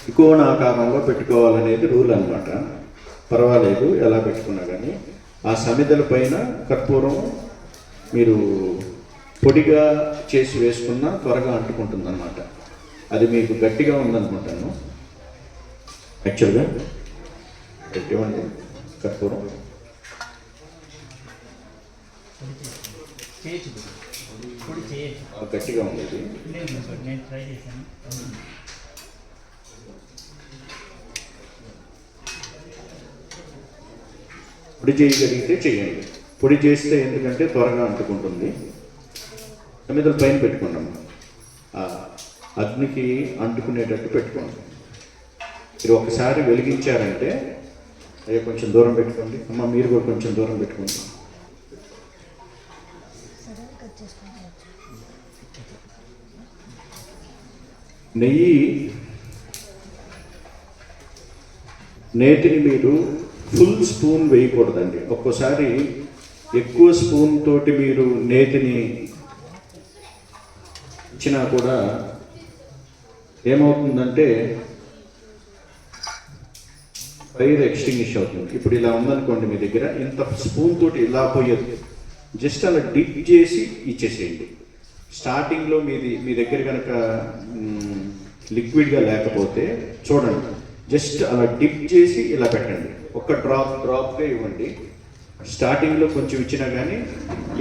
త్రికోణాకారంలో పెట్టుకోవాలనేది rule అనమాట. పర్వాలేదు ఎలా పెట్టుకున్నా కానీ ఆ సమిదల పైన కర్పూరం మీరు పొడిగా చేసి వేసుకున్నా త్వరగా అంటుకుంటుంది అనమాట. అది మీకు గట్టిగా ఉందనుకుంటాను. యాక్చువల్గా ఏమండి కర్పూరం గట్టిగా ఉంది ఇది. పొడి చేయగలిగితే చేయండి. పొడి చేస్తే ఎందుకంటే త్వరగా అంటుకుంటుంది. సమిదల పైన పెట్టుకున్నాము, అగ్నికి అంటుకునేటట్టు పెట్టుకోండి. మీరు ఒకసారి వెలిగించారంటే అయ్యో కొంచెం దూరం పెట్టుకోండి అమ్మ, మీరు కూడా కొంచెం దూరం పెట్టుకోండి. నేతిని మీరు ఫుల్ స్పూన్ వేయకూడదండి. ఒక్కోసారి ఎక్కువ స్పూన్ తోటి మీరు నేతిని ఇచ్చినా కూడా ఏమవుతుందంటే ఫైర్ ఎక్స్టింగ్విష్ అవుతుంది. ఇప్పుడు ఇలా ఉందనుకోండి, మీ దగ్గర ఇంత స్పూన్ తోటి ఇలా పోయేది, జస్ట్ అలా డిప్ చేసి ఇచ్చేసేయండి. స్టార్టింగ్లో మీ దగ్గర కనుక లిక్విడ్గా లేకపోతే చూడండి, జస్ట్ అలా డిప్ చేసి ఇలా పెట్టండి. ఒక డ్రాప్గా ఇవ్వండి. స్టార్టింగ్లో కొంచెం ఇచ్చినా కానీ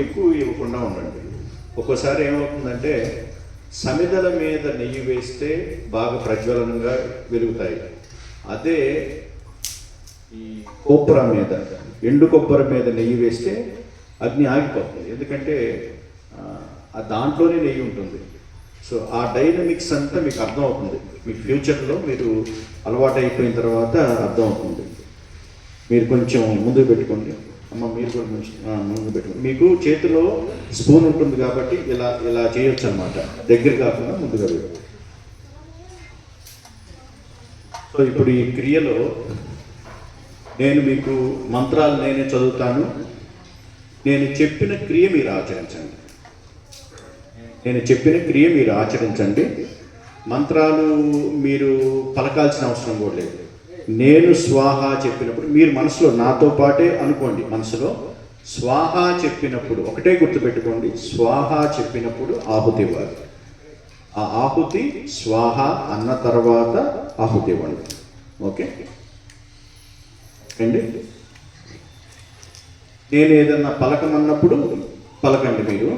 ఎక్కువ ఇవ్వకుండా ఉండండి. ఒక్కోసారి ఏమవుతుందంటే సమిదల మీద నెయ్యి వేస్తే బాగా ప్రజ్వలనంగా వెలుగుతాయి. అదే ఈ కొబ్బరి మీద, ఎండు కొబ్బరి మీద నెయ్యి వేస్తే అగ్ని ఆగిపోతుంది. ఎందుకంటే దాంట్లోనే నెయ్యి ఉంటుంది. సో ఆ డైనమిక్స్ అంతా మీకు అర్థమవుతుంది. మీ ఫ్యూచర్లో మీరు అలవాటు అయిపోయిన తర్వాత అర్థమవుతుంది. మీరు కొంచెం ముందుకు పెట్టుకోండి అమ్మ, మీరు కూడా కొంచెం ముందు పెట్టుకోండి. మీకు చేతిలో స్పూన్ ఉంటుంది కాబట్టి ఇలా ఇలా చేయొచ్చు అనమాట. దగ్గర కాకుండా ముందుగా పెట్టుకోండి. సో ఇప్పుడు ఈ క్రియలో నేను మీకు మంత్రాలు నేనే చదువుతాను. నేను చెప్పిన క్రియ మీరు ఆచరించండి. మంత్రాలు మీరు పలకాల్సిన అవసరం కూడా లేదు. నేను స్వాహ చెప్పినప్పుడు మీరు మనసులో నాతో పాటే అనుకోండి. మనసులో స్వాహ చెప్పినప్పుడు ఒకటే గుర్తుపెట్టుకోండి, స్వాహ చెప్పినప్పుడు ఆహుతి ఇవ్వాలి. ఆ ఆహుతి స్వాహ అన్న తర్వాత ఆహుతి ఇవ్వండి. ఓకే అండి. నేను ఏదన్నా పలకమన్నప్పుడు పలకండి. మీరు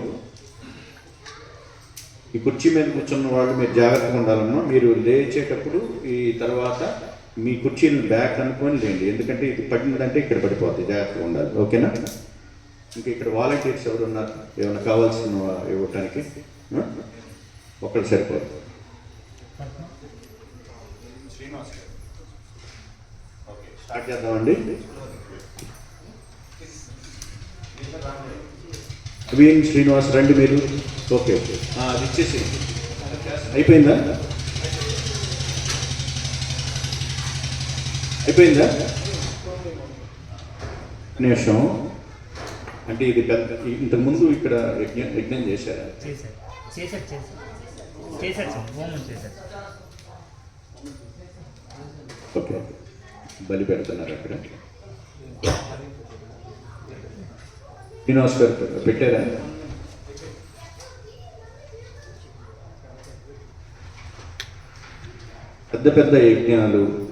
ఈ కుర్చీ మీద కూర్చున్న వాళ్ళు మీరు జాగ్రత్తగా ఉండాలమ్మా. మీరు లేచేటప్పుడు ఈ తర్వాత మీ కుర్చీని బ్యాక్ అనుకొని లేండి. ఎందుకంటే ఇది పడినదంటే ఇక్కడ పడిపోతుంది. జాగ్రత్తగా ఉండాలి. ఓకేనా? ఇంకా ఇక్కడ వాలంటీర్స్ ఎవరు ఉన్నారు? ఏమైనా కావాల్సిన ఇవ్వటానికి ఒకళ్ళు సరిపోదు. స్టార్ట్ చేద్దామండి. నవీన్, శ్రీనివాస్ రండి మీరు. ఓకే ఓకే, అది ఇచ్చేసి అయిపోయిందా? నిమిషం. అంటే ఇది పెద్ద ఇంతకుముందు ఇక్కడ యజ్ఞం చేశారా? ఓకే, బలి పెడుతున్నారు అక్కడ. శ్రీనివాస్ గారు పెట్టారా? పెద్ద యజ్ఞాలు